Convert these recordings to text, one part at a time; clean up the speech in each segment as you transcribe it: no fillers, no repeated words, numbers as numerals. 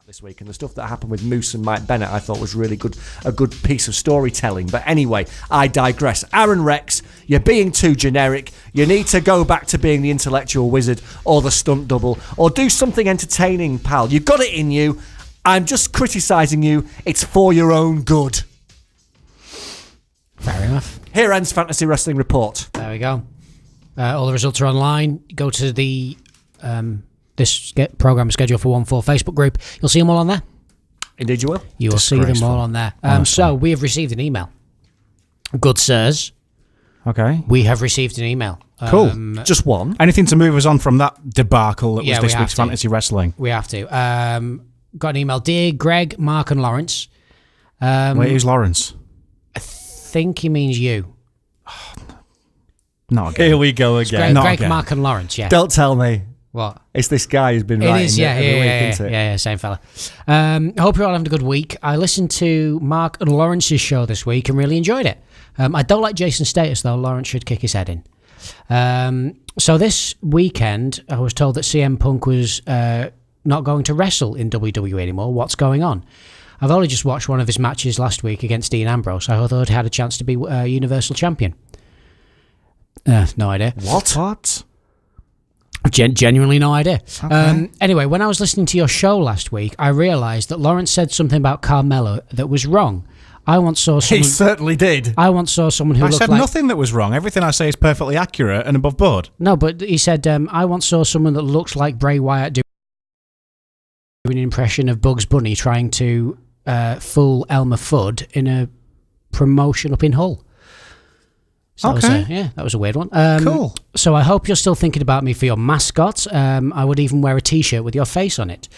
this week, and the stuff that happened with Moose and Mike Bennett I thought was really good, a good piece of storytelling. But anyway, I digress. Aaron Rex, you're being too generic. You need to go back to being the intellectual wizard or the stunt double, or do something entertaining, pal. You've got it in you. I'm just criticising you. It's for your own good. Fair enough. Here ends Fantasy Wrestling Report. There we go. All the results are online. Go to the this program schedule for 1-4 Facebook group. You'll see them all on there. Indeed you will. You will see them all on there. So we have received an email. Good sirs. Okay. We have received an email. Cool. Just one. Anything to move us on from that debacle that was this we week's have to. Fantasy Wrestling? We have to. Got an email. Dear Greg, Mark and Lawrence. Wait, who's Lawrence? I think he means you. Not again. Here we go again. Greg, Mark and Lawrence, yeah. Don't tell me. What? It's this guy who's been It writing is, yeah, every week, isn't it? Yeah, same fella. I hope you're all having a good week. I listened to Mark and Lawrence's show this week and really enjoyed it. I don't like Jason Status, though. Lawrence should kick his head in. So this weekend, I was told that CM Punk was not going to wrestle in WWE anymore. What's going on? I've only just watched one of his matches last week against Dean Ambrose. I thought he had a chance to be Universal Champion. No idea. What? Genuinely no idea. Okay. Anyway, when I was listening to your show last week, I realised that Lawrence said something about Carmelo that was wrong. I once saw someone. He certainly did. I once saw someone who I looked said like nothing that was wrong. Everything I say is perfectly accurate and above board. No, but he said I once saw someone that looks like Bray Wyatt doing an impression of Bugs Bunny trying to fool Elmer Fudd in a promotion up in Hull. So Okay. that was a weird one. Cool. So I hope you're still thinking about me for your mascot. I would even wear a T-shirt with your face on it.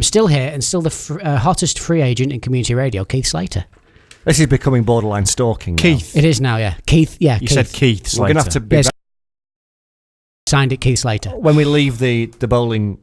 Still here and still the hottest free agent in community radio, Keith Slater. This is becoming borderline stalking now. Keith. It is now, yeah. Keith, yeah. You said Keith Slater. We're going to have to be Yes. Signed it, Keith Slater. when we leave the bowling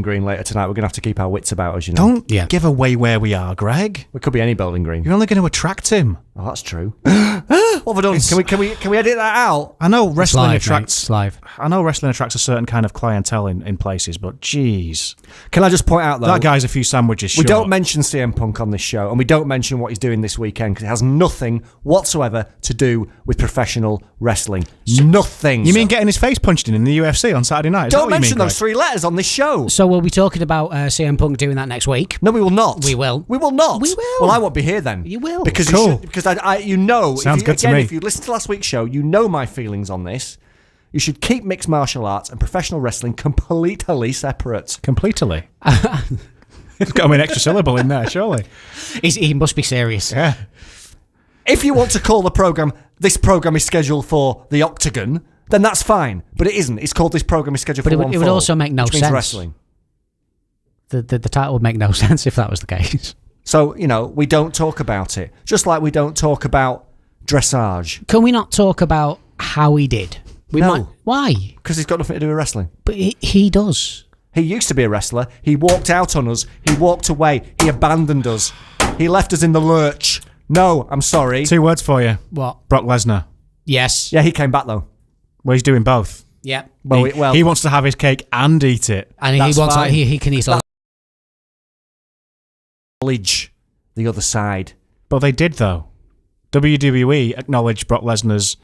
green later tonight. We're going to have to keep our wits about us, you know. Don't Yeah. give away where we are, Greg. We could be any bowling green. You're only going to attract him. Oh, that's true. What have I done? Can we edit that out? I know It's wrestling live, attracts. mate. It's live. I know wrestling attracts a certain kind of clientele in places, but jeez, Can I just point out though? that guy's a few sandwiches We short. don't mention CM Punk on this show, and we don't mention what he's doing this weekend because it has nothing whatsoever to do with professional wrestling. Nothing. You mean getting his face punched in the UFC on Saturday night? Is that Don't what you mention mean, those Greg? three letters on this show. So we'll be talking about CM Punk doing that next week. No, we will not. We will. We will not. We will. Well, I won't be here then. You will. Because Cool. you should, because I you know, Sounds if you, good to again, me. if you listened to last week's show, you know my feelings on this. You should keep mixed martial arts and professional wrestling completely separate. Completely. There's got to be an extra syllable in there, surely. He must be serious. Yeah. If you want to call this program is scheduled for the Octagon, then that's fine. But it isn't. It's called this program is scheduled But for it would also make no which means sense. wrestling. The title would make no sense if that was the case. So, you know, we don't talk about it. Just like we don't talk about dressage. Can we not talk about how he did? No. Why? Because he's got nothing to do with wrestling. But he does. He used to be a wrestler. He walked out on us. He walked away. He abandoned us. He left us in the lurch. No, I'm sorry. 2 words for you. What? Brock Lesnar. Yes. Yeah, he came back though. Well, he's doing both. Yeah. He wants to have his cake and eat it. And That's he wants fine. he can eat a Acknowledge the other side. But they did, though. WWE acknowledged Brock Lesnar's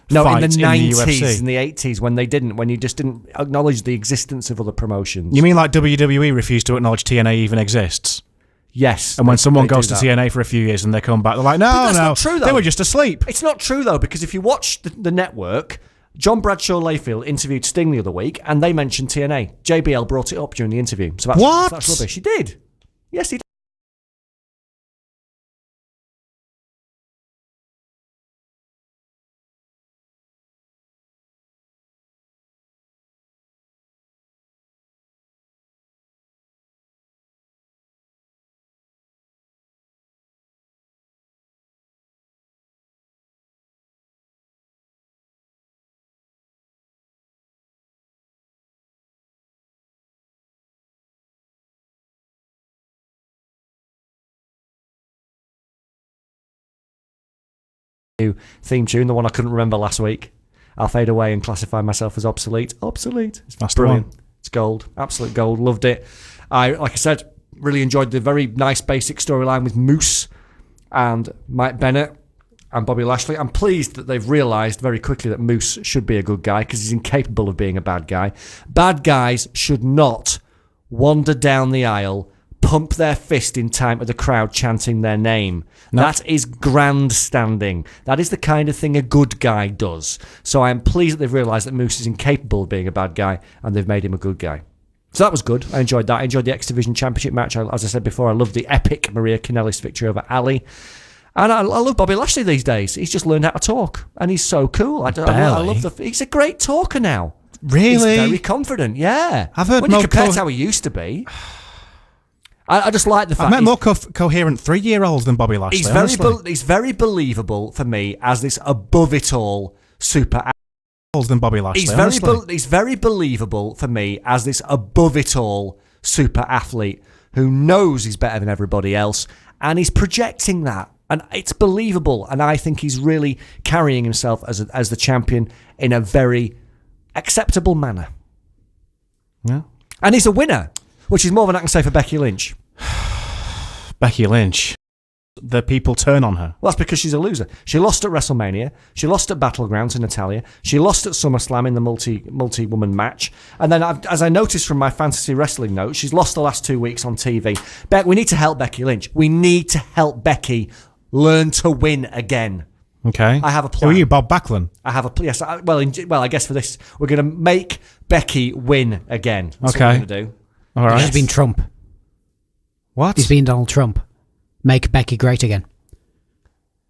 No, fight in the UFC. 90s, in the 80s, when you just didn't acknowledge the existence of other promotions. You mean like WWE refused to acknowledge TNA even exists? Yes. And when someone they goes do to that. TNA for a few years and they come back, they're like, But no, that's no, not true, though. they were just asleep. It's not true, though, because if you watch the network, John Bradshaw Layfield interviewed Sting the other week, and they mentioned TNA. JBL brought it up during the interview. So that's, What? That's rubbish. He did. Yes, he did. Theme tune, the one I couldn't remember last week. I'll fade away and classify myself as obsolete. Obsolete. It's That's the brilliant. one. It's gold. Absolute gold. Loved it. Like I said, Really enjoyed the very nice basic storyline with Moose and Mike Bennett and Bobby Lashley. I'm pleased that they've realised very quickly that Moose should be a good guy because he's incapable of being a bad guy. Bad guys should not wander down the aisle, pump their fist in time to the crowd chanting their name. No. That is grandstanding. That is the kind of thing a good guy does. So I am pleased that they've realised that Moose is incapable of being a bad guy and they've made him a good guy. So that was good. I enjoyed that. I enjoyed the X Division Championship match. As I said before, I loved the epic Maria Kanellis victory over Ali. And I love Bobby Lashley these days. He's just learned how to talk. And he's so cool. I love he's a great talker now. Really? He's very confident, yeah. I've heard when you compare to how he used to be. I just like the fact I've met more coherent 3-year-olds than Bobby Lashley. He's very believable for me as this above it all super than Bobby Lashley. He's very believable for me as this above it all super athlete who knows he's better than everybody else, and he's projecting that, and it's believable. And I think he's really carrying himself as the champion in a very acceptable manner. Yeah, and he's a winner, which is more than I can say for Becky Lynch. Becky Lynch. The people turn on her. Well, that's because she's a loser. She lost at WrestleMania. She lost at Battleground to Natalya. She lost at SummerSlam in the multi-woman match. And then, as I noticed from my fantasy wrestling notes, she's lost the last 2 weeks on TV. We need to help Becky Lynch. We need to help Becky learn to win again. Okay. I have a plan. Who are you, Bob Backlund? I have a plan. Yes. I guess for this, we're going to make Becky win again. That's okay. What we're going to do. All right. He's been Trump. What? He's been Donald Trump. Make Becky great again.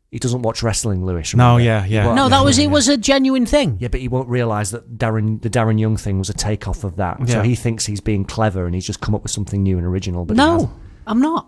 He doesn't watch wrestling, Lewis. No, remember? yeah. Well, no, that was it was a genuine thing. Yeah, but he won't realise that the Darren Young thing was a takeoff of that. Yeah. So he thinks he's being clever and he's just come up with something new and original. But no, I'm not.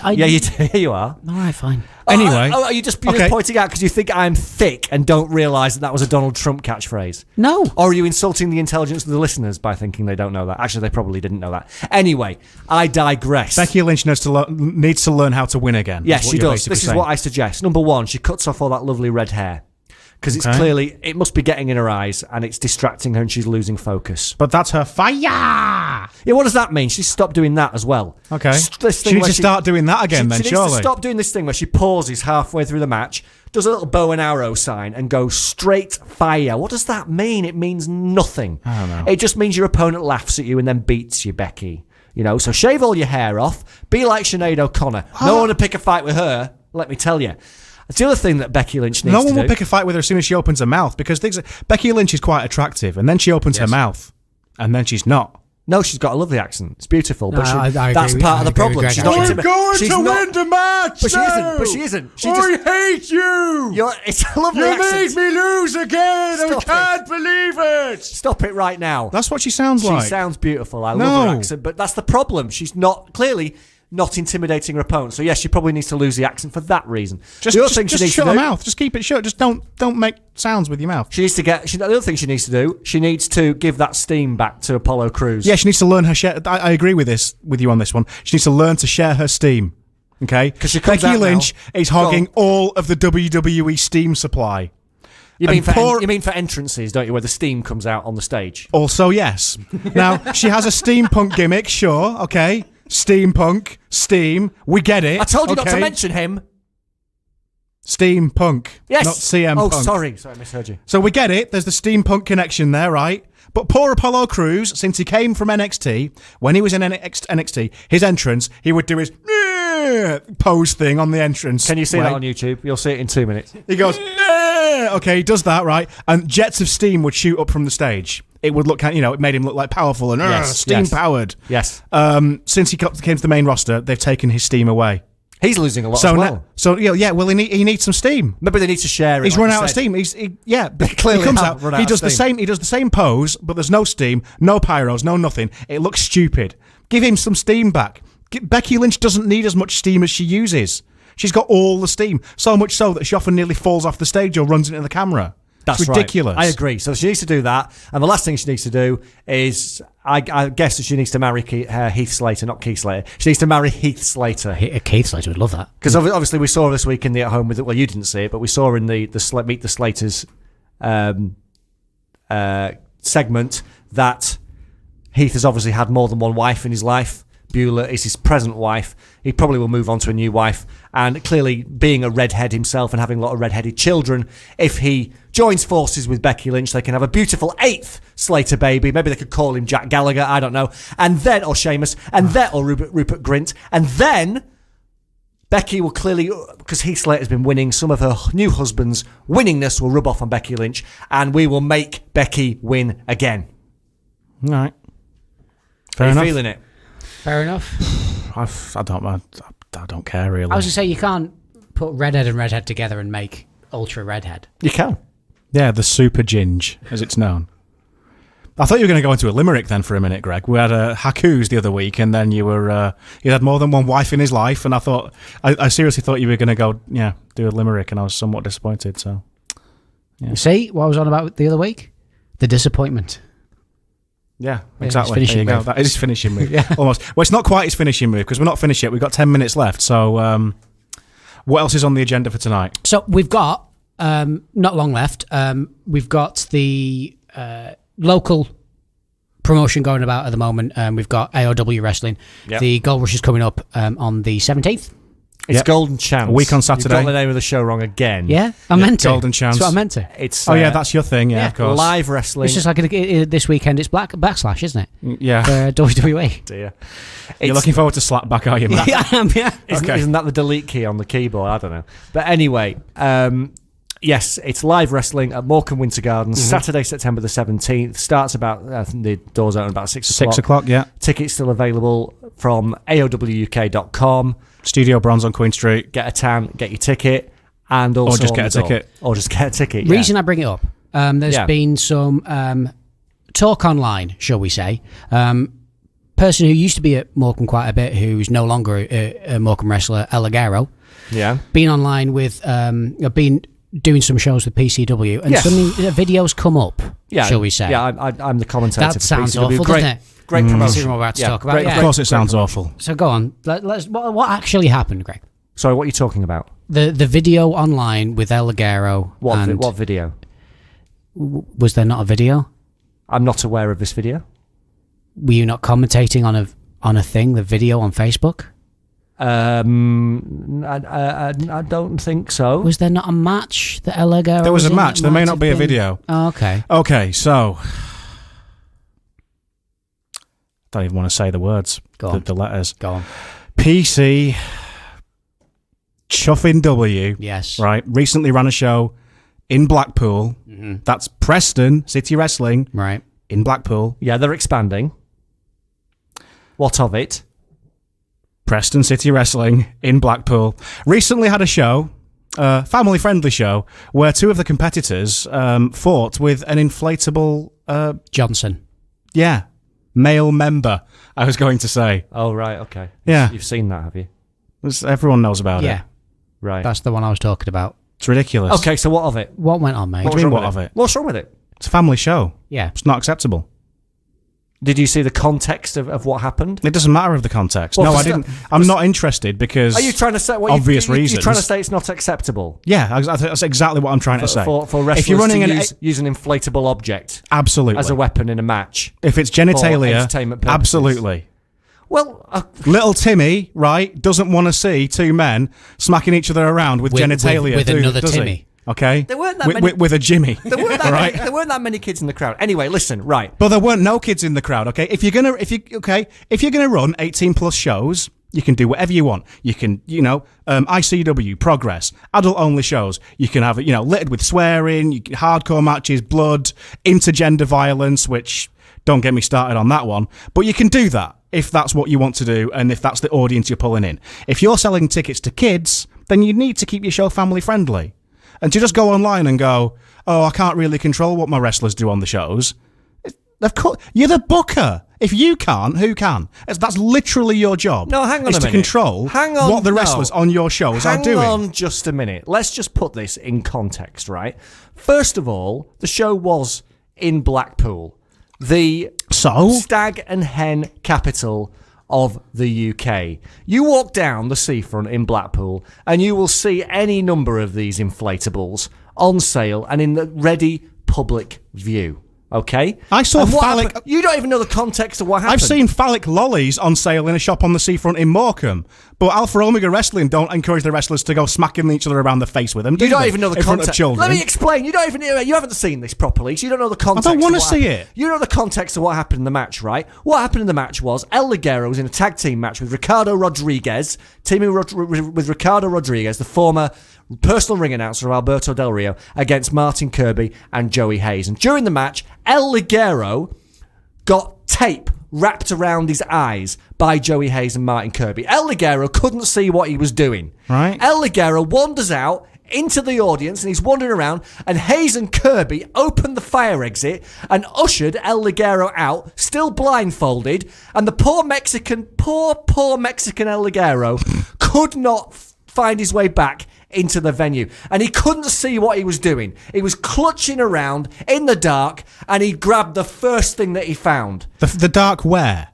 Yeah, you do. Here you are. All right, fine. Anyway. Are you just pointing out because you think I'm thick and don't realise that was a Donald Trump catchphrase? No. Or are you insulting the intelligence of the listeners by thinking they don't know that? Actually, they probably didn't know that. Anyway, I digress. Becky Lynch needs to learn how to win again. Yes, she does. This is what I suggest. Number one, she cuts off all that lovely red hair. Because it's clearly, it must be getting in her eyes and it's distracting her and she's losing focus. But that's her fire! Yeah, what does that mean? She's stopped doing that as well. Okay. She needs to start doing that again then, surely. She needs to stop doing this thing where she pauses halfway through the match, does a little bow and arrow sign and goes straight fire. What does that mean? It means nothing. I don't know. It just means your opponent laughs at you and then beats you, Becky. You know, so shave all your hair off, be like Sinead O'Connor. No one to pick a fight with her, let me tell you. That's the other thing that Becky Lynch needs to do. No one will pick a fight with her as soon as she opens her mouth because Becky Lynch is quite attractive and then she opens her mouth and then she's not. No, she's got a lovely accent. It's beautiful, but that's part of the problem. She's not win the match. But she isn't. I hate you. It's a lovely accent. You made me lose again. I can't believe it. Stop it right now. That's what she sounds like. She sounds beautiful. I love her accent, but that's the problem. She's clearly not intimidating her opponent. So yes, she probably needs to lose the accent for that reason. Just shut her mouth. Just keep it shut. Just don't make sounds with your mouth. She needs to the other thing she needs to do. She needs to give that steam back to Apollo Crews. Yeah, she needs to learn her share. I agree with you on this one. She needs to learn to share her steam. Okay, because Becky Lynch is hogging all of the WWE steam supply. You mean for entrances, don't you, where the steam comes out on the stage? Also, yes. Now she has a steampunk gimmick. Sure, okay. Steampunk, steam, we get it. I told you not to mention him. Steampunk, yes. Not CM Punk. Oh, sorry, I misheard you. So we get it, there's the steampunk connection there, right? But poor Apollo Crews, since he came from NXT, when he was in NXT, his entrance, he would do his pose thing on the entrance. Can you see that on YouTube? You'll see it in 2 minutes. He goes, okay, he does that, right? And jets of steam would shoot up from the stage. It would look, it made him look like powerful and steam-powered. Yes. Since he came to the main roster, they've taken his steam away. He's losing a lot as well. He needs some steam. Maybe they need to share it. He's run out of steam. Clearly he comes out. He does the same. He does the same pose, but there's no steam, no pyros, no nothing. It looks stupid. Give him some steam back. Becky Lynch doesn't need as much steam as she uses. She's got all the steam, so much so that she often nearly falls off the stage or runs into the camera. That's it's ridiculous. Right. I agree. So she needs to do that. And the last thing she needs to do is, I guess that she needs to marry Heath Slater, not Keith Slater. She needs to marry Heath Slater. Keith Slater would love that. Because obviously we saw this week in the At Home with it. Well, you didn't see it, but we saw in the Meet the Slaters segment that Heath has obviously had more than one wife in his life. Bueller is his present wife. He probably will move on to a new wife. And clearly, being a redhead himself and having a lot of redheaded children, if he joins forces with Becky Lynch, they can have a beautiful 8th Slater baby. Maybe they could call him Jack Gallagher, I don't know. And then, or Sheamus, and then, or Rupert Grint. And then Becky will clearly, because Heath Slater's been winning, some of her new husband's winningness will rub off on Becky Lynch, and we will make Becky win again. All right. Fair enough. Are you feeling it? Fair enough. I don't care really. I was going to say, you can't put redhead and redhead together and make ultra redhead. You can. Yeah, the super ginge, as it's known. I thought you were going to go into a limerick then for a minute, Greg. We had Haku's the other week, and then you had more than one wife in his life, and I seriously thought you were going to go, do a limerick, and I was somewhat disappointed. So, You see what I was on about the other week? The disappointment. Yeah, exactly. There you go. That is his finishing move. Almost. Well, it's not quite his finishing move because we're not finished yet. We've got 10 minutes left. So, what else is on the agenda for tonight? So we've got not long left. We've got the local promotion going about at the moment. We've got AOW Wrestling. Yep. The Gold Rush is coming up on the 17th. It's Golden Chance. A week on Saturday. You've got the name of the show wrong again. Yeah, I meant to. Golden Chance. That's what I meant to. It's that's your thing. Yeah, of course. Live wrestling. It's just like this weekend. It's Backslash, isn't it? Yeah. For WWE. Dear. You're looking forward to Slapback, are you, Matt? Yeah, I am. Yeah. Isn't that the delete key on the keyboard? I don't know. But anyway, yes, it's live wrestling at Morecambe Winter Gardens, Saturday, September the 17th. Starts about, I think the doors open about 6 o'clock. 6 o'clock, yeah. Tickets still available from aowuk.com. Studio Bronze on Queen Street. Get a tan, get your ticket, and also or just get a ticket. Or just get a ticket. Reason I bring it up, there's been some talk online, shall we say. Person who used to be at Morecambe quite a bit, who's no longer a Morecambe wrestler, El Ligero. Yeah. Been online with, been doing some shows with PCW, and suddenly videos come up, shall we say. Yeah, I'm the commentator. That sounds PCW. awful, doesn't it? Great promotion. We're about to talk about. Of course it sounds awful. So go on. What actually happened, Greg? Sorry, what are you talking about? The video online with El Ligero. What video? Was there not a video? I'm not aware of this video. Were you not commentating on a thing, the video on Facebook? I don't think so. Was there not a match that El Ligero There was a match. There may not be a video. Oh, okay. Okay, so don't even want to say the words. Go on. The letters. Go on. PC Chuffin W. Yes. Right. Recently ran a show in Blackpool. Mm-hmm. That's Preston City Wrestling. Right. In Blackpool. Yeah, they're expanding. What of it? Preston City Wrestling in Blackpool. Recently had a show, family-friendly show, where two of the competitors fought with an inflatable... Johnson. Yeah. Male member, I was going to say. Oh, right, okay. Yeah. You've seen that, have you? Everyone knows about it. Yeah. Right. That's the one I was talking about. It's ridiculous. Okay, so what of it? What went on, mate? What do you mean, what of it? What's wrong with it? It's a family show. Yeah. It's not acceptable. Did you see the context of what happened? It doesn't matter of the context. Well, no, I didn't. I'm not interested because... Are you trying to say... obvious reasons. You're trying to say it's not acceptable? Yeah, that's exactly what I'm trying to say. For wrestlers if you're running to use an inflatable object... Absolutely. ...as a weapon in a match. If it's genitalia... For entertainment purposes. Absolutely. Well... Little Timmy, right, doesn't want to see two men smacking each other around with genitalia. With another Timmy. He? Okay? There weren't that many... With a Jimmy. There weren't that many kids in the crowd. Anyway, listen, right. But there weren't no kids in the crowd, okay? If you're gonna run 18 plus shows, you can do whatever you want. You can, ICW, Progress, adult only shows. You can have it, littered with swearing, hardcore matches, blood, intergender violence, which don't get me started on that one. But you can do that if that's what you want to do and if that's the audience you're pulling in. If you're selling tickets to kids, then you need to keep your show family friendly. And to just go online and go, oh, I can't really control what my wrestlers do on the shows. Of course, you're the booker. If you can't, who can? That's literally your job. No, hang on a minute. To control what the wrestlers on your shows are doing. Hang on just a minute. Let's just put this in context, right? First of all, the show was in Blackpool, the stag and hen capital of the UK. You walk down the seafront in Blackpool and you will see any number of these inflatables on sale and in the ready public view, Okay, I saw phallic. You don't even know the context of what happened. I've seen phallic lollies on sale in a shop on the seafront in Morecambe, but Alpha Omega Wrestling don't encourage the wrestlers to go smacking each other around the face with them. You don't even know the in front of context. children. Let me explain. You haven't seen this properly, so you don't know the context. I don't want to see it. You know the context of what happened in the match, right? What happened in the match was El Ligero was in a tag team match with Ricardo Rodriguez, teaming with Ricardo Rodriguez, the former personal ring announcer of Alberto Del Rio, against Martin Kirby and Joey Hayes. And during the match, El Ligero got tape wrapped around his eyes by Joey Hayes and Martin Kirby. El Ligero couldn't see what he was doing. Right. El Ligero wanders out into the audience and he's wandering around, and Hayes and Kirby opened the fire exit and ushered El Ligero out, still blindfolded, and the poor Mexican El Ligero could not find his way back into the venue, and he couldn't see what he was doing. He was clutching around in the dark, and he grabbed the first thing that he found. The dark where?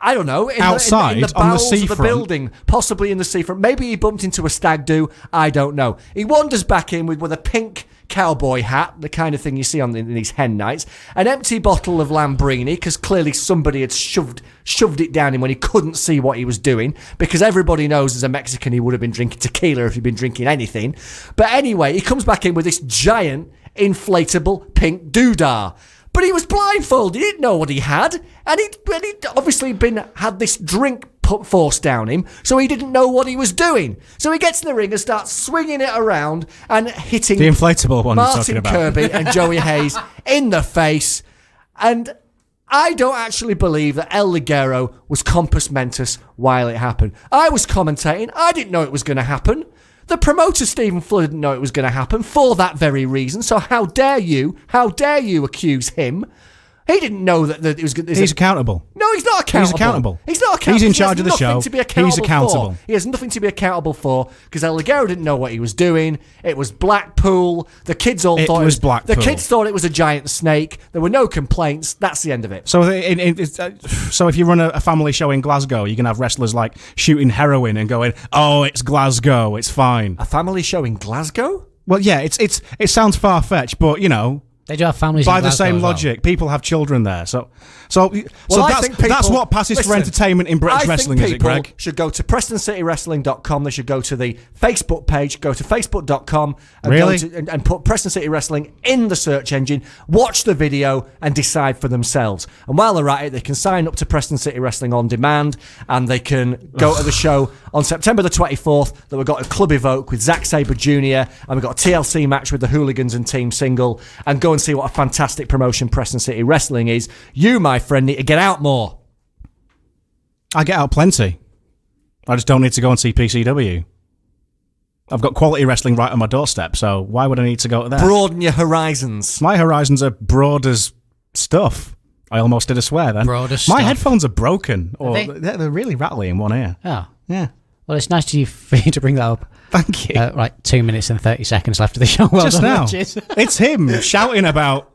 I don't know. Outside, in the on the bowels of the seafront? building, possibly in the seafront. Maybe he bumped into a stag do. I don't know. He wanders back in with a pink cowboy hat, the kind of thing you see on in these hen nights, an empty bottle of Lambrini, because clearly somebody had shoved it down him when he couldn't see what he was doing, because everybody knows as a Mexican he would have been drinking tequila if he'd been drinking anything. But anyway, he comes back in with this giant inflatable pink doodah. But he was blindfolded. He didn't know what he had, and he'd obviously had this drink forced down him, so he didn't know what he was doing. So he gets in the ring and starts swinging it around and hitting the inflatable one Martin you're talking about. Kirby and Joey Hayes in the face. And I don't actually believe that El Ligero was compos mentis while it happened. I was commentating. I didn't know it was going to happen. The promoter, Stephen Flood, didn't know it was going to happen for that very reason. So how dare you accuse him? He didn't know that it was going to... He's accountable. No, he's not accountable. He's accountable. He's not accountable. He's in charge of the show. He's accountable. He has nothing to be accountable for, because El Ligero didn't know what he was doing. It was Blackpool. The kids all thought it was Blackpool. The kids thought it was a giant snake. There were no complaints. That's the end of it. So, so if you run a family show in Glasgow, you can have wrestlers like shooting heroin and going, "Oh, it's Glasgow. It's fine." A family show in Glasgow? Well, yeah, it sounds far fetched, but you know. They do have families by in the Glasgow same as well. logic. People have children there, so think that's what passes for entertainment in British wrestling, is it, Greg? People should go to PrestonCityWrestling.com. They should go to the Facebook page, go to Facebook.com and put Preston City Wrestling in the search engine, watch the video and decide for themselves. And while they're at it, they can sign up to Preston City Wrestling on demand, and they can go to the show on September the 24th that we've got a Club Evoke with Zack Sabre Jr. and we've got a TLC match with the Hooligans and Team Single, and go and see what a fantastic promotion Preston City Wrestling is. You, my friend, need to get out more. I get out plenty. I just don't need to go and see PCW. I've got quality wrestling right on my doorstep, so why would I need to go to there? Broaden your horizons. My horizons are broad as stuff. I almost did a swear then. Broad as my stuff. headphones are broken. Or they? They're really rattly in one ear. Oh. Yeah. Well, it's nice for you to bring that up. Thank you. Right, 2 minutes and 30 seconds left of the show. Well Just done, now. Richard. It's him shouting about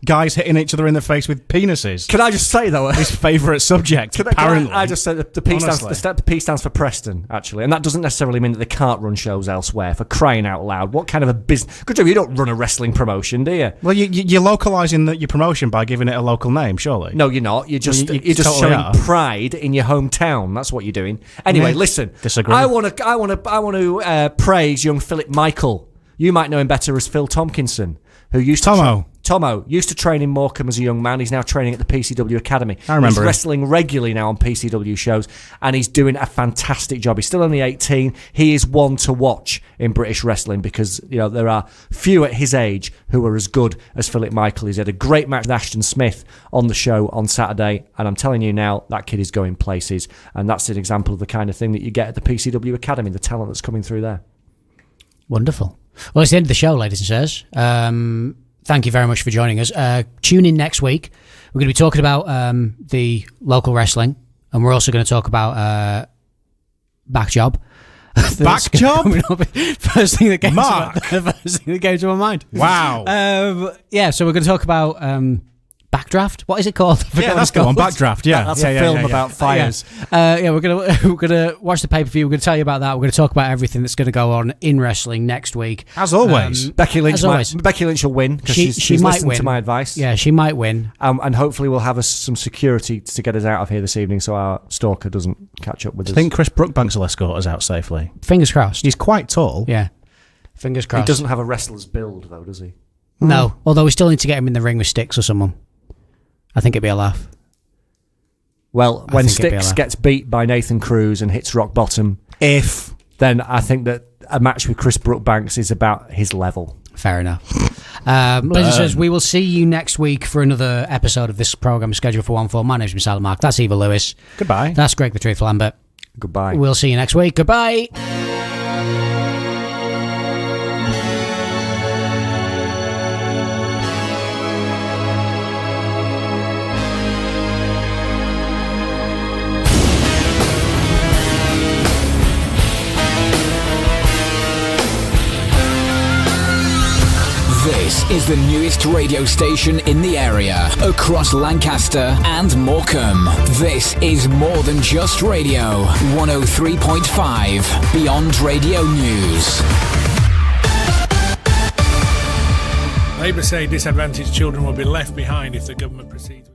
guys hitting each other in the face with penises. Can I just say, though... His favourite subject, apparently. I just said the P stands for Preston, actually. And that doesn't necessarily mean that they can't run shows elsewhere, for crying out loud. What kind of a business... Good job, you don't run a wrestling promotion, do you? Well, you're localising your promotion by giving it a local name, surely. No, you're not. You're just totally showing pride in your hometown. That's what you're doing. Anyway, listen. Disagree. I want to praise young Philip Michael. You might know him better as Phil Tompkinson, who used to... Tomo used to train in Morecambe as a young man. He's now training at the PCW Academy. I remember He's him. wrestling regularly now on PCW shows, and he's doing a fantastic job. He's still only 18. He is one to watch in British wrestling, because there are few at his age who are as good as Philip Michael. He's had a great match with Ashton Smith on the show on Saturday, and I'm telling you now, that kid is going places, and that's an example of the kind of thing that you get at the PCW Academy, the talent that's coming through there. Wonderful. Well, it's the end of the show, ladies and sirs. Thank you very much for joining us. Tune in next week. We're going to be talking about the local wrestling, and we're also going to talk about back job. Back job? First thing that came to my mind. Wow. So we're going to talk about back Backdraft? What is it called? Yeah, that's the one. Backdraft. Yeah, that's a film about fires. We're gonna watch the pay-per-view. We're gonna tell you about that. We're gonna talk about everything that's gonna go on in wrestling next week. As always, Becky Lynch will win because she's might listened win to my advice. Yeah, she might win. And hopefully we'll have some security to get us out of here this evening, so our stalker doesn't catch up with us. I think Chris Brookbanks will escort us out safely. Fingers crossed. He's quite tall. Yeah, fingers crossed. He doesn't have a wrestler's build, though, does he? No, although we still need to get him in the ring with Styx or someone. I think it'd be a laugh. Well, when Styx gets beat by Nathan Cruz and hits rock bottom, then I think that a match with Chris Brookbanks is about his level. Fair enough. Ladies and gentlemen, we will see you next week for another episode of this programme scheduled for 1-4. My name's Silent Mark. That's Eva Lewis. Goodbye. That's Greg the Truth Lambert. Goodbye. We'll see you next week. Goodbye. This is the newest radio station in the area, across Lancaster and Morecambe. This is more than just radio. 103.5 Beyond Radio News. Labour say disadvantaged children will be left behind if the government proceeds.